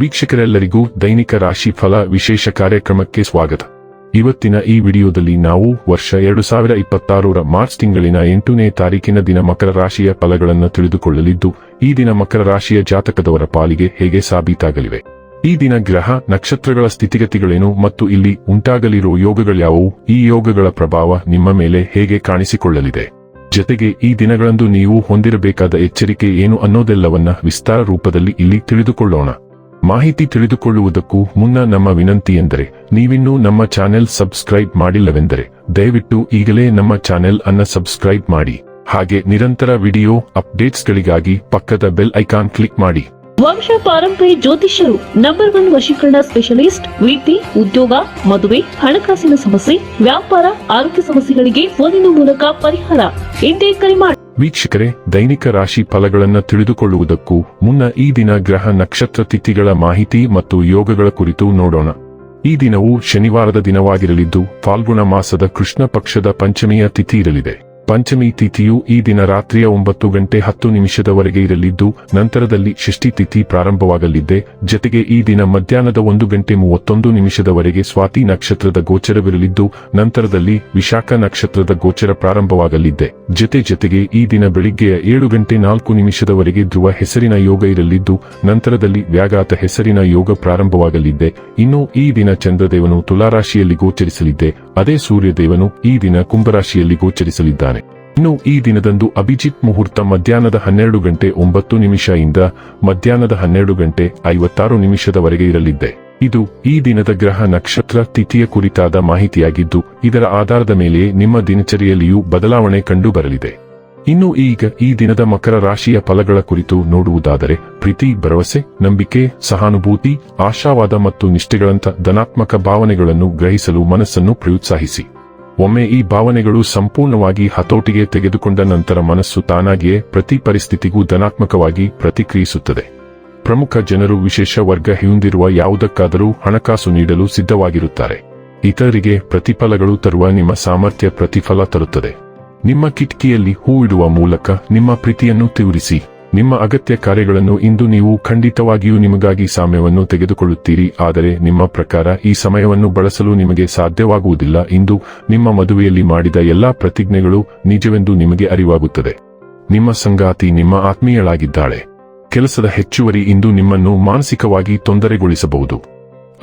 ವೀಕ್ಷಕರೆಲ್ಲರಿಗೂ ದೈನಿಕ ರಾಶಿ ಫಲ ವಿಶೇಷ ಕಾರ್ಯಕ್ರಮಕ್ಕೆ ಸ್ವಾಗತ. ಇವತ್ತಿನ ಈ ವಿಡಿಯೋದಲ್ಲಿ ನಾವು ವರ್ಷ 2026ರ ಮಾರ್ಚ್ ತಿಂಗಳಿನ 8ನೇ ತಾರೀಕಿನ ದಿನ ಮಕರ ರಾಶಿಯ ಫಲಗಳನ್ನು ತಿಳಿದುಕೊಳ್ಳಲಿದ್ದು, ಈ ದಿನ ಮಕರ ರಾಶಿಯ ಜಾತಕದವರ ಪಾಲಿಗೆ ಹೇಗೆ ಸಾಬೀತಾಗಲಿವೆ, ಈ ದಿನ ಗ್ರಹ ನಕ್ಷತ್ರಗಳ ಸ್ಥಿತಿಗತಿಗಳೇನು ಮತ್ತು ಇಲ್ಲಿ ಉಂಟಾಗಲಿರುವ ಯೋಗಗಳ್ಯಾವುವು, ಈ ಯೋಗಗಳ ಪ್ರಭಾವ ನಿಮ್ಮ ಮೇಲೆ ಹೇಗೆ ಕಾಣಿಸಿಕೊಳ್ಳಲಿದೆ, ಜೊತೆಗೆ ಈ ದಿನಗಳಂದು ನೀವು ಹೊಂದಿರಬೇಕಾದ ಎಚ್ಚರಿಕೆ ಏನು ಅನ್ನೋದೆಲ್ಲವನ್ನ ವಿಸ್ತಾರ ರೂಪದಲ್ಲಿ ಇಲ್ಲಿ ತಿಳಿದುಕೊಳ್ಳೋಣ. ಮಾಹಿತಿ ತಿಳಿದುಕೊಳ್ಳುವುದಕ್ಕೂ ಮುನ್ನ ನಮ್ಮ ವಿನಂತಿ ಎಂದರೆ, ನೀವಿನ್ನೂ ನಮ್ಮ ಚಾನೆಲ್ ಸಬ್ಸ್ಕ್ರೈಬ್ ಮಾಡಿಲ್ಲವೆಂದರೆ ದಯವಿಟ್ಟು ಈಗಲೇ ನಮ್ಮ ಚಾನೆಲ್ ಅನ್ನು ಸಬ್ಸ್ಕ್ರೈಬ್ ಮಾಡಿ. ಹಾಗೆ ನಿರಂತರ ವಿಡಿಯೋ ಅಪ್ಡೇಟ್ಸ್ಗಳಿಗಾಗಿ ಪಕ್ಕದ ಬೆಲ್ ಐಕಾನ್ ಕ್ಲಿಕ್ ಮಾಡಿ. ವಂಶ ಪಾರಂಪರ್ಯ ಜ್ಯೋತಿಷ್ಯರು ನಂಬರ್ 1 ವಶೀಕರಣ ಸ್ಪೆಷಲಿಸ್ಟ್. ವೃತ್ತಿ, ಉದ್ಯೋಗ, ಮದುವೆ, ಹಣಕಾಸಿನ ಸಮಸ್ಯೆ, ವ್ಯಾಪಾರ, ಆರೋಗ್ಯ ಸಮಸ್ಯೆಗಳಿಗೆ ಫೋನಿನ ಮೂಲಕ ಪರಿಹಾರ. ಇಂದೇ ಕರೆ ಮಾಡಿ. ವೀಕ್ಷಕರೇ, ದೈನಿಕ ರಾಶಿ ಫಲಗಳನ್ನು ತಿಳಿದುಕೊಳ್ಳುವುದಕ್ಕೂ ಮುನ್ನ ಈ ದಿನ ಗ್ರಹ ನಕ್ಷತ್ರ ತಿಥಿಗಳ ಮಾಹಿತಿ ಮತ್ತು ಯೋಗಗಳ ಕುರಿತು ನೋಡೋಣ. ಈ ದಿನವು ಶನಿವಾರದ ದಿನವಾಗಿರಲಿದ್ದು, ಫಾಲ್ಗುಣ ಮಾಸದ ಕೃಷ್ಣ ಪಕ್ಷದ ಪಂಚಮಿಯ ತಿಥಿ ಇರಲಿದೆ. ಪಂಚಮಿ ತಿಥಿಯು ಈ ದಿನ ರಾತ್ರಿಯ 9:10 ಇರಲಿದ್ದು, ನಂತರದಲ್ಲಿ ಷಷ್ಠಿ ತಿಥಿ ಪ್ರಾರಂಭವಾಗಲಿದೆ. ಜೊತೆಗೆ ಈ ದಿನ ಮಧ್ಯಾಹ್ನದ 1:31 ಸ್ವಾತಿ ನಕ್ಷತ್ರದ ಗೋಚರವಿರಲಿದ್ದು, ನಂತರದಲ್ಲಿ ವಿಶಾಖ ನಕ್ಷತ್ರದ ಗೋಚರ ಪ್ರಾರಂಭವಾಗಲಿದೆ. ಜೊತೆಗೆ ಈ ದಿನ ಬೆಳಿಗ್ಗೆಯ 7:04 ಧ್ರುವ ಹೆಸರಿನ ಯೋಗ ಇರಲಿದ್ದು, ನಂತರದಲ್ಲಿ ವ್ಯಾಘಾತ ಹೆಸರಿನ ಯೋಗ ಪ್ರಾರಂಭವಾಗಲಿದೆ. ಇನ್ನು ಈ ದಿನ ಚಂದ್ರದೇವನು ತುಲಾರಾಶಿಯಲ್ಲಿ ಗೋಚರಿಸಲಿದೆ. ಅದೇ ಸೂರ್ಯದೇವನು ಈ ದಿನ ಕುಂಭರಾಶಿಯಲ್ಲಿ ಗೋಚರಿಸಲಿದ್ದಾನೆ. ಇನ್ನು ಈ ದಿನದಂದು ಅಭಿಜಿತ್ ಮುಹೂರ್ತ ಮಧ್ಯಾಹ್ನದ 12:09 ಇಂದ ಮಧ್ಯಾಹ್ನದ 12:56 ಇರಲಿದೆ. ಇದು ಈ ದಿನದ ಗ್ರಹ ನಕ್ಷತ್ರ ತಿಥಿಯ ಕುರಿತಾದ ಮಾಹಿತಿಯಾಗಿದ್ದು, ಇದರ ಆಧಾರದ ಮೇಲೆ ನಿಮ್ಮ ದಿನಚರಿಯಲ್ಲಿಯೂ ಬದಲಾವಣೆ ಕಂಡು ಬರಲಿದೆ. ಇನ್ನು ಈಗ ಈ ದಿನದ ಮಕರ ರಾಶಿಯ ಫಲಗಳ ಕುರಿತು ನೋಡುವುದಾದರೆ, ಪ್ರೀತಿ, ಭರವಸೆ, ನಂಬಿಕೆ, ಸಹಾನುಭೂತಿ, ಆಶಾವಾದ ಮತ್ತು ನಿಷ್ಠೆಗಳಂಥ ಧನಾತ್ಮಕ ಭಾವನೆಗಳನ್ನು ಗ್ರಹಿಸಲು ಮನಸ್ಸನ್ನು ಪ್ರೋತ್ಸಾಹಿಸಿ. ಒಮ್ಮೆ ಈ ಭಾವನೆಗಳು ಸಂಪೂರ್ಣವಾಗಿ ಹತೋಟಿಗೆ ತೆಗೆದುಕೊಂಡ ನಂತರ ಮನಸ್ಸು ತಾನಾಗಿಯೇ ಪ್ರತಿ ಪರಿಸ್ಥಿತಿಗೂ ಧನಾತ್ಮಕವಾಗಿ ಪ್ರತಿಕ್ರಿಯಿಸುತ್ತದೆ. ಪ್ರಮುಖ ಜನರು ವಿಶೇಷ ವರ್ಗ ಹೊಂದಿರುವ ಯಾವುದಕ್ಕಾದರೂ ಹಣಕಾಸು ನೀಡಲು ಸಿದ್ಧವಾಗಿರುತ್ತಾರೆ. ಇತರರಿಗೆ ಪ್ರತಿಫಲಗಳು ತರುವ ನಿಮ್ಮ ಸಾಮರ್ಥ್ಯ ಪ್ರತಿಫಲ ತರುತ್ತದೆ. ನಿಮ್ಮ ಕಿಟಕಿಯಲ್ಲಿ ಹೂ ಇಡುವ ಮೂಲಕ ನಿಮ್ಮ ಪ್ರೀತಿಯನ್ನು ತೋರಿಸಿ. ನಿಮ್ಮ ಅಗತ್ಯ ಕಾರ್ಯಗಳನ್ನು ಇಂದು ನೀವು ಖಂಡಿತವಾಗಿಯೂ ನಿಮಗಾಗಿ ಸಮಯವನ್ನು ತೆಗೆದುಕೊಳ್ಳುತ್ತೀರಿ. ಆದರೆ ನಿಮ್ಮ ಪ್ರಕಾರ ಈ ಸಮಯವನ್ನು ಬಳಸಲು ನಿಮಗೆ ಸಾಧ್ಯವಾಗುವುದಿಲ್ಲ. ಇಂದು ನಿಮ್ಮ ಮದುವೆಯಲ್ಲಿ ಮಾಡಿದ ಎಲ್ಲಾ ಪ್ರತಿಜ್ಞೆಗಳು ನಿಜವೆಂದು ನಿಮಗೆ ಅರಿವಾಗುತ್ತದೆ. ನಿಮ್ಮ ಸಂಗಾತಿ ನಿಮ್ಮ ಆತ್ಮೀಯಳಾಗಿದ್ದಾಳೆ. ಕೆಲಸದ ಹೆಚ್ಚುವರಿ ಇಂದು ನಿಮ್ಮನ್ನು ಮಾನಸಿಕವಾಗಿ ತೊಂದರೆಗೊಳಿಸಬಹುದು.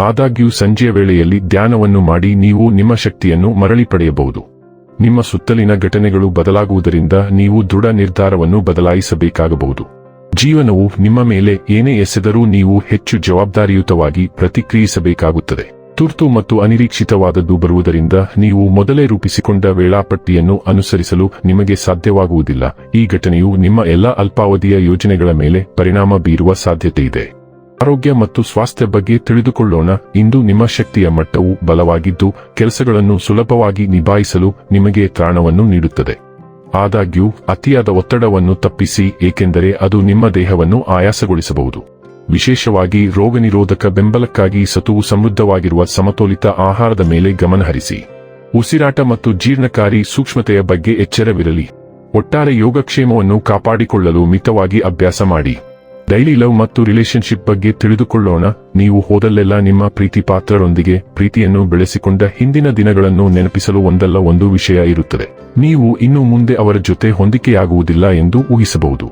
ಆದಾಗ್ಯೂ ಸಂಜೆಯ ವೇಳೆಯಲ್ಲಿ ಧ್ಯಾನವನ್ನು ಮಾಡಿ ನೀವು ನಿಮ್ಮ ಶಕ್ತಿಯನ್ನು ಮರಳಿ ಪಡೆಯಬಹುದು. ನಿಮ್ಮ ಸುತ್ತಲಿನ ಘಟನೆಗಳು ಬದಲಾಗುವುದರಿಂದ ನೀವು ದೃಢ ನಿರ್ಧಾರವನ್ನು ಬದಲಾಯಿಸಬೇಕಾಗಬಹುದು. ಜೀವನವು ನಿಮ್ಮ ಮೇಲೆ ಏನೇ ಎಸೆದರೂ ನೀವು ಹೆಚ್ಚು ಜವಾಬ್ದಾರಿಯುತವಾಗಿ ಪ್ರತಿಕ್ರಿಯಿಸಬೇಕಾಗುತ್ತದೆ. ತುರ್ತು ಮತ್ತು ಅನಿರೀಕ್ಷಿತವಾದದ್ದು ಬರುವುದರಿಂದ ನೀವು ಮೊದಲೇ ರೂಪಿಸಿಕೊಂಡ ವೇಳಾಪಟ್ಟಿಯನ್ನು ಅನುಸರಿಸಲು ನಿಮಗೆ ಸಾಧ್ಯವಾಗುವುದಿಲ್ಲ. ಈ ಘಟನೆಯು ನಿಮ್ಮ ಎಲ್ಲ ಅಲ್ಪಾವಧಿಯ ಯೋಜನೆಗಳ ಮೇಲೆ ಪರಿಣಾಮ ಬೀರುವ ಸಾಧ್ಯತೆಯಿದೆ. ಆರೋಗ್ಯ ಮತ್ತು ಸ್ವಾಸ್ಥ್ಯ ಬಗ್ಗೆ ತಿಳಿದುಕೊಳ್ಳೋಣ. ಇಂದು ನಿಮ್ಮ ಶಕ್ತಿಯ ಮಟ್ಟವು ಬಲವಾಗಿದ್ದು, ಕೆಲಸಗಳನ್ನು ಸುಲಭವಾಗಿ ನಿಭಾಯಿಸಲು ನಿಮಗೆ ತ್ರಾಣವನ್ನು ನೀಡುತ್ತದೆ. ಆದಾಗ್ಯೂ ಅತಿಯಾದ ಒತ್ತಡವನ್ನು ತಪ್ಪಿಸಿ, ಏಕೆಂದರೆ ಅದು ನಿಮ್ಮ ದೇಹವನ್ನು ಆಯಾಸಗೊಳಿಸಬಹುದು. ವಿಶೇಷವಾಗಿ ರೋಗನಿರೋಧಕ ಬೆಂಬಲಕ್ಕಾಗಿ ಸತುವು ಸಮೃದ್ಧವಾಗಿರುವ ಸಮತೋಲಿತ ಆಹಾರದ ಮೇಲೆ ಗಮನಹರಿಸಿ. ಉಸಿರಾಟ ಮತ್ತು ಜೀರ್ಣಕಾರಿ ಸೂಕ್ಷ್ಮತೆಯ ಬಗ್ಗೆ ಎಚ್ಚರವಿರಲಿ. ಒಟ್ಟಾರೆ ಯೋಗಕ್ಷೇಮವನ್ನು ಕಾಪಾಡಿಕೊಳ್ಳಲು ಮಿತವಾಗಿ ಅಭ್ಯಾಸ ಮಾಡಿ. ಡೈಲಿ ಲವ್ ಮತ್ತು ರಿಲೇಶನ್ಶಿಪ್ ಬಗ್ಗೆ ತಿಳಿದುಕೊಳ್ಳೋಣ. ನೀವು ಹೋದಲ್ಲೆಲ್ಲ ನಿಮ್ಮ ಪ್ರೀತಿ ಪಾತ್ರರೊಂದಿಗೆ ಪ್ರೀತಿಯನ್ನು ಬೆಳೆಸಿಕೊಂಡ ಹಿಂದಿನ ದಿನಗಳನ್ನು ನೆನಪಿಸಲು ಒಂದಲ್ಲ ಒಂದು ವಿಷಯ ಇರುತ್ತದೆ. ನೀವು ಇನ್ನು ಮುಂದೆ ಅವರ ಜೊತೆ ಹೊಂದಿಕೆಯಾಗುವುದಿಲ್ಲ ಎಂದು ಊಹಿಸಬಹುದು.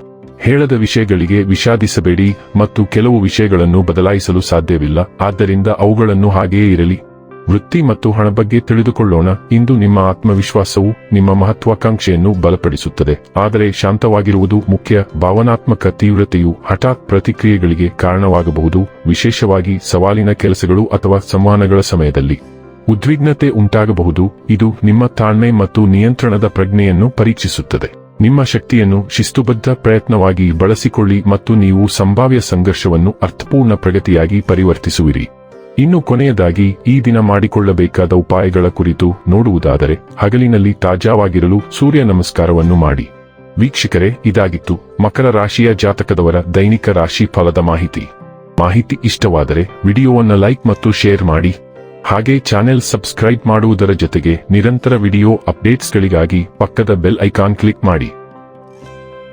ಹೇಳದ ವಿಷಯಗಳಿಗೆ ವಿಷಾದಿಸಬೇಡಿ ಮತ್ತು ಕೆಲವು ವಿಷಯಗಳನ್ನು ಬದಲಾಯಿಸಲು ಸಾಧ್ಯವಿಲ್ಲ, ಆದ್ದರಿಂದ ಅವುಗಳನ್ನು ಹಾಗೆಯೇ ಇರಲಿ. ವೃತ್ತಿ ಮತ್ತು ಹಣ ಬಗ್ಗೆ ತಿಳಿದುಕೊಳ್ಳೋಣ. ಇಂದು ನಿಮ್ಮ ಆತ್ಮವಿಶ್ವಾಸವು ನಿಮ್ಮ ಮಹತ್ವಾಕಾಂಕ್ಷೆಯನ್ನು ಬಲಪಡಿಸುತ್ತದೆ, ಆದರೆ ಶಾಂತವಾಗಿರುವುದು ಮುಖ್ಯ. ಭಾವನಾತ್ಮಕ ತೀವ್ರತೆಯು ಹಠಾತ್ ಪ್ರತಿಕ್ರಿಯೆಗಳಿಗೆ ಕಾರಣವಾಗಬಹುದು, ವಿಶೇಷವಾಗಿ ಸವಾಲಿನ ಕೆಲಸಗಳು ಅಥವಾ ಸಂವಹನಗಳ ಸಮಯದಲ್ಲಿ. ಉದ್ವಿಗ್ನತೆ ಉಂಟಾಗಬಹುದು. ಇದು ನಿಮ್ಮ ತಾಳ್ಮೆ ಮತ್ತು ನಿಯಂತ್ರಣದ ಪ್ರಜ್ಞೆಯನ್ನು ಪರೀಕ್ಷಿಸುತ್ತದೆ. ನಿಮ್ಮ ಶಕ್ತಿಯನ್ನು ಶಿಸ್ತುಬದ್ಧ ಪ್ರಯತ್ನವಾಗಿ ಬಳಸಿಕೊಳ್ಳಿ ಮತ್ತು ನೀವು ಸಂಭಾವ್ಯ ಸಂಘರ್ಷವನ್ನು ಅರ್ಥಪೂರ್ಣ ಪ್ರಗತಿಯಾಗಿ ಪರಿವರ್ತಿಸುವಿರಿ. ಇನ್ನು ಕೊನೆಯದಾಗಿ ಈ ದಿನ ಮಾಡಿಕೊಳ್ಳಬೇಕಾದ ಉಪಾಯಗಳ ಕುರಿತು ನೋಡುವುದಾದರೆ, ಹಗಲಿನಲ್ಲಿ ತಾಜಾವಾಗಿರಲು ಸೂರ್ಯ ನಮಸ್ಕಾರವನ್ನು ಮಾಡಿ. ವೀಕ್ಷಕರೇ, ಇದಾಗಿತ್ತು ಮಕರ ರಾಶಿಯ ಜಾತಕದವರ ದೈನಿಕ ರಾಶಿ ಫಲದ ಮಾಹಿತಿ ಇಷ್ಟವಾದರೆ ವಿಡಿಯೋವನ್ನು ಲೈಕ್ ಮತ್ತು ಶೇರ್ ಮಾಡಿ. ಹಾಗೆ ಚಾನೆಲ್ ಸಬ್ಸ್ಕ್ರೈಬ್ ಮಾಡುವುದರ ಜೊತೆಗೆ ನಿರಂತರ ವಿಡಿಯೋ ಅಪ್ಡೇಟ್ಸ್ಗಳಿಗಾಗಿ ಪಕ್ಕದ ಬೆಲ್ ಐಕಾನ್ ಕ್ಲಿಕ್ ಮಾಡಿ.